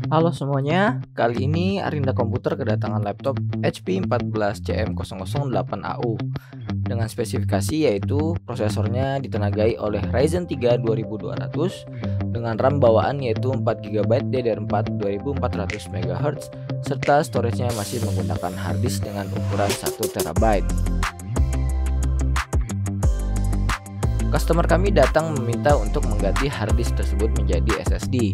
Halo semuanya, kali ini Arinda Komputer kedatangan laptop HP 14CM008AU dengan spesifikasi yaitu prosesornya ditenagai oleh Ryzen 3 2200 dengan RAM bawaan yaitu 4GB DDR4 2400 MHz serta storage-nya masih menggunakan harddisk dengan ukuran 1TB. Customer kami datang meminta untuk mengganti harddisk tersebut menjadi SSD.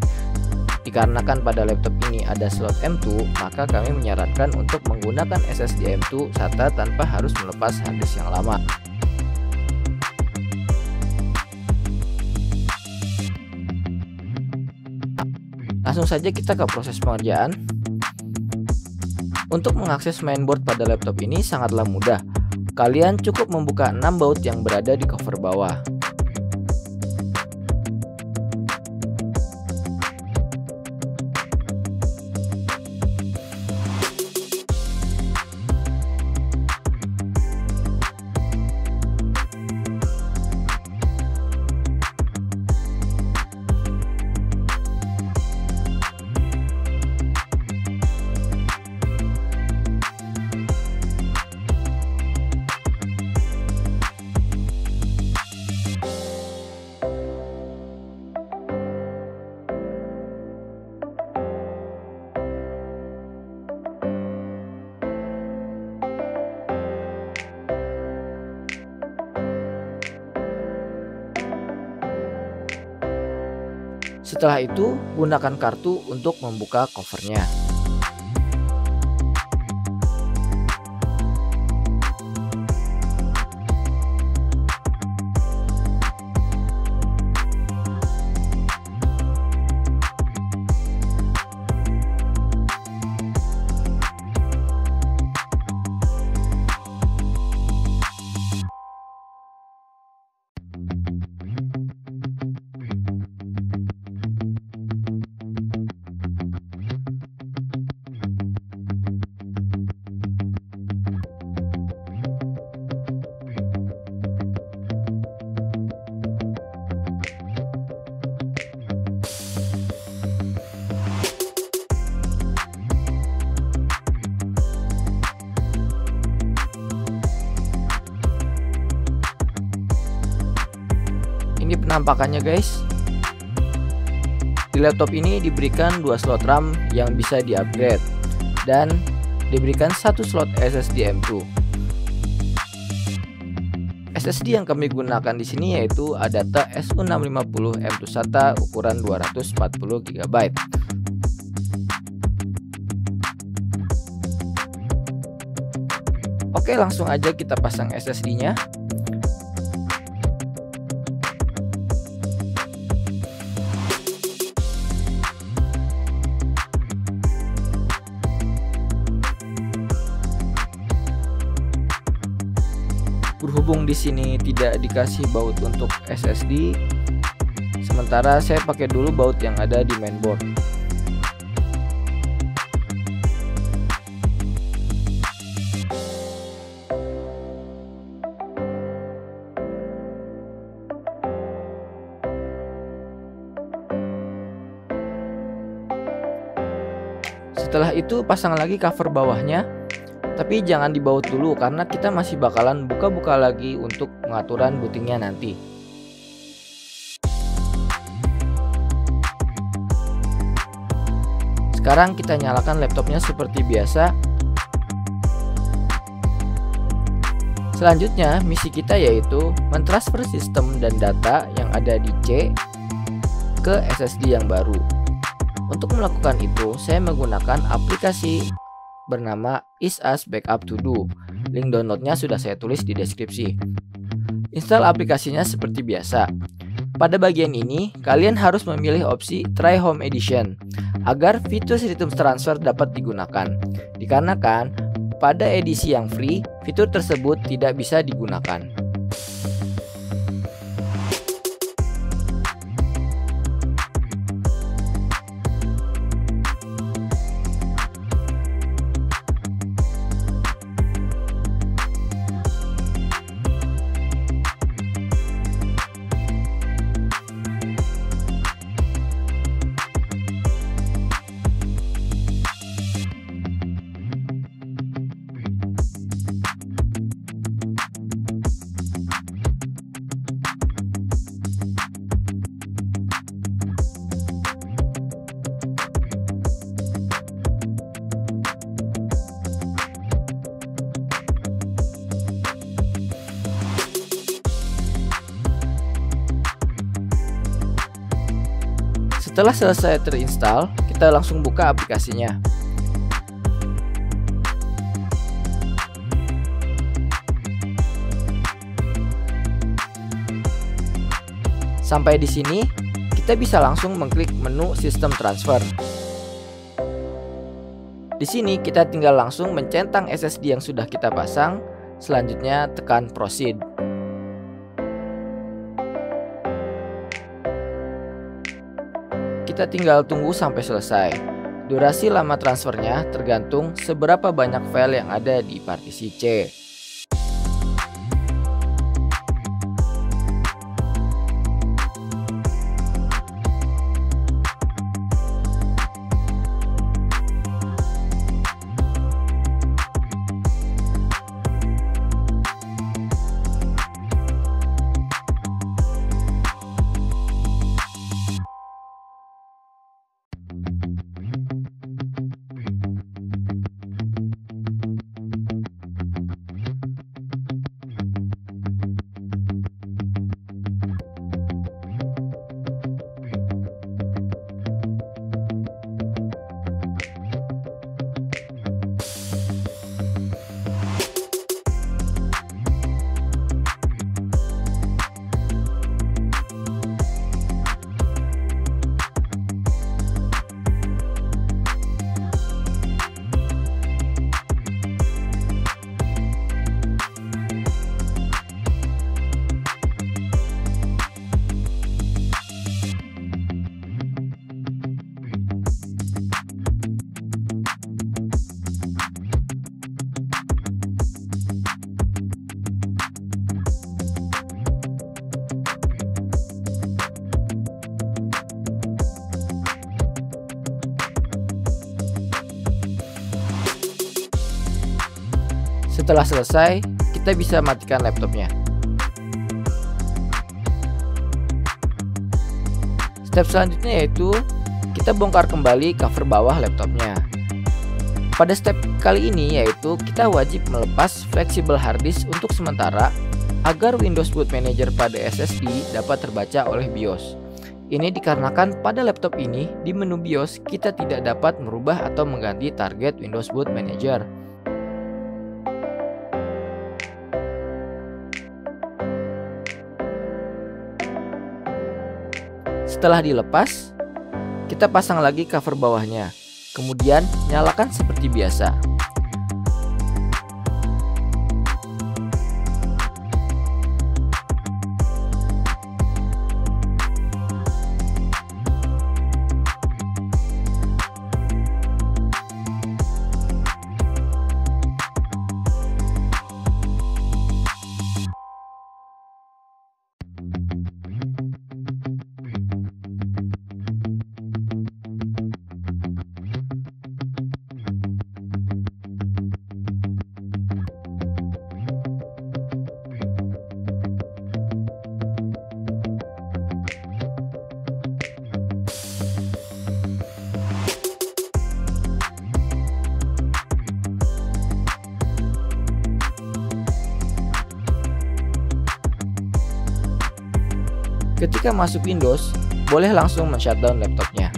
Dikarenakan pada laptop ini ada slot M2, maka kami menyarankan untuk menggunakan SSD M2 SATA tanpa harus melepas harddisk yang lama. Langsung saja kita ke proses pengerjaan. Untuk mengakses mainboard pada laptop ini sangatlah mudah. Kalian cukup membuka 6 baut yang berada di cover bawah. Setelah itu, gunakan kartu untuk membuka covernya. Ini penampakannya guys. Di laptop ini diberikan 2 slot RAM yang bisa di-upgrade dan diberikan 1 slot SSD M2. SSD yang kami gunakan di sini yaitu Adata SU650 M2 SATA ukuran 240 GB. Oke, langsung aja kita pasang SSD-nya. Berhubung di sini tidak dikasih baut untuk SSD, sementara saya pakai dulu baut yang ada di mainboard. Setelah itu pasang lagi cover bawahnya. Tapi jangan dibaut dulu karena kita masih bakalan buka-buka lagi untuk pengaturan bootingnya nanti. Sekarang kita nyalakan laptopnya seperti biasa. Selanjutnya misi kita yaitu mentransfer sistem dan data yang ada di C ke SSD yang baru. Untuk melakukan itu saya menggunakan aplikasi bernama ISAS Backup To Do. Link downloadnya sudah saya tulis di deskripsi. Install aplikasinya seperti biasa. Pada bagian ini, kalian harus memilih opsi Try Home Edition agar fitur sistem transfer dapat digunakan. Dikarenakan pada edisi yang free, fitur tersebut tidak bisa digunakan. Setelah selesai terinstall, kita langsung buka aplikasinya. Sampai di sini, kita bisa langsung mengklik menu sistem transfer. Di sini kita tinggal langsung mencentang SSD yang sudah kita pasang, selanjutnya tekan proceed. Kita tinggal tunggu sampai selesai. Durasi lama transfernya tergantung seberapa banyak file yang ada di partisi C. Setelah selesai, kita bisa matikan laptopnya. Step selanjutnya yaitu kita bongkar kembali cover bawah laptopnya. Pada step kali ini yaitu kita wajib melepas flexible hard disk untuk sementara agar Windows Boot Manager pada SSD dapat terbaca oleh BIOS. Ini dikarenakan pada laptop ini di menu BIOS kita tidak dapat merubah atau mengganti target Windows Boot Manager. Setelah dilepas, kita pasang lagi cover bawahnya, kemudian nyalakan seperti biasa. Ketika masuk Windows, boleh langsung men-shutdown laptopnya.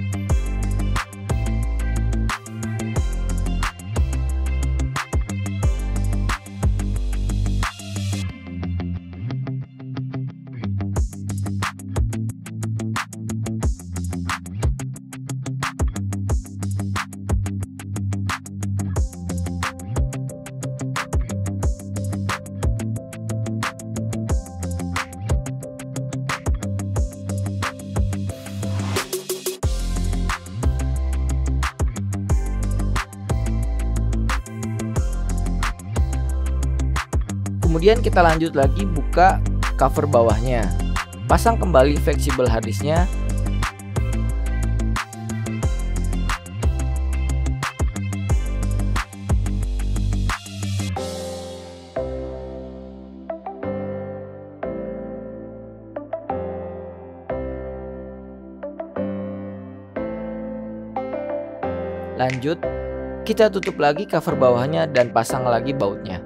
Kemudian kita lanjut lagi buka cover bawahnya, pasang kembali flexible hard disknya. Lanjut, kita tutup lagi cover bawahnya dan pasang lagi bautnya.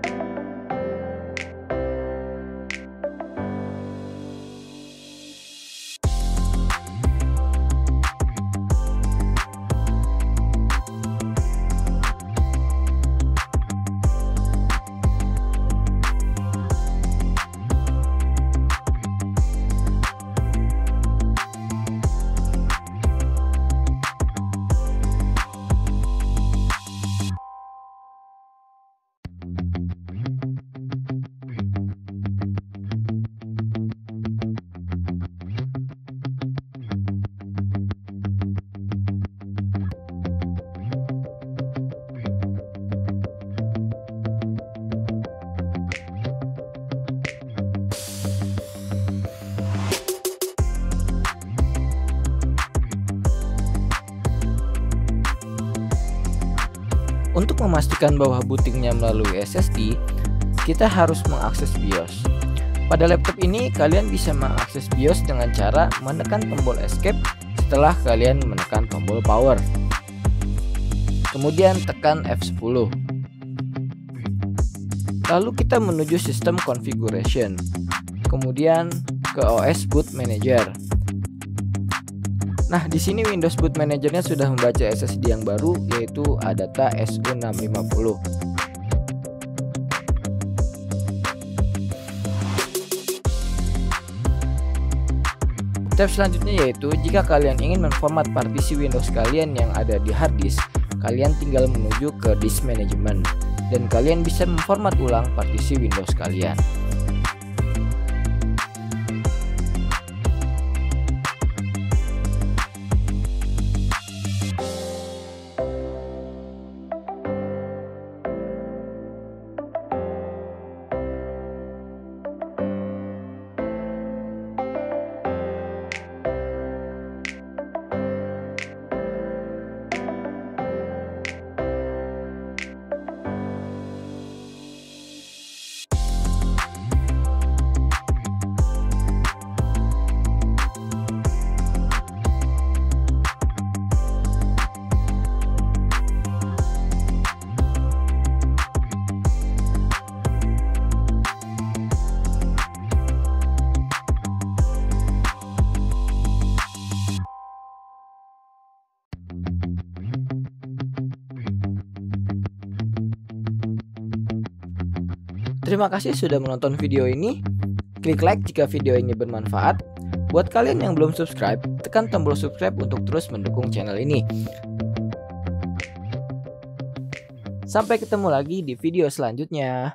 Untuk memastikan bahwa bootingnya melalui SSD, kita harus mengakses BIOS. Pada laptop ini, kalian bisa mengakses BIOS dengan cara menekan tombol escape setelah kalian menekan tombol power. Kemudian tekan F10. Lalu kita menuju sistem configuration. Kemudian ke OS Boot Manager. Nah, di sini Windows Boot Manager-nya sudah membaca SSD yang baru, yaitu ADATA SU650. Step selanjutnya yaitu jika kalian ingin memformat partisi Windows kalian yang ada di hard disk, kalian tinggal menuju ke Disk Management dan kalian bisa memformat ulang partisi Windows kalian. Terima kasih sudah menonton video ini. Klik like jika video ini bermanfaat. Buat kalian yang belum subscribe, tekan tombol subscribe untuk terus mendukung channel ini. Sampai ketemu lagi di video selanjutnya.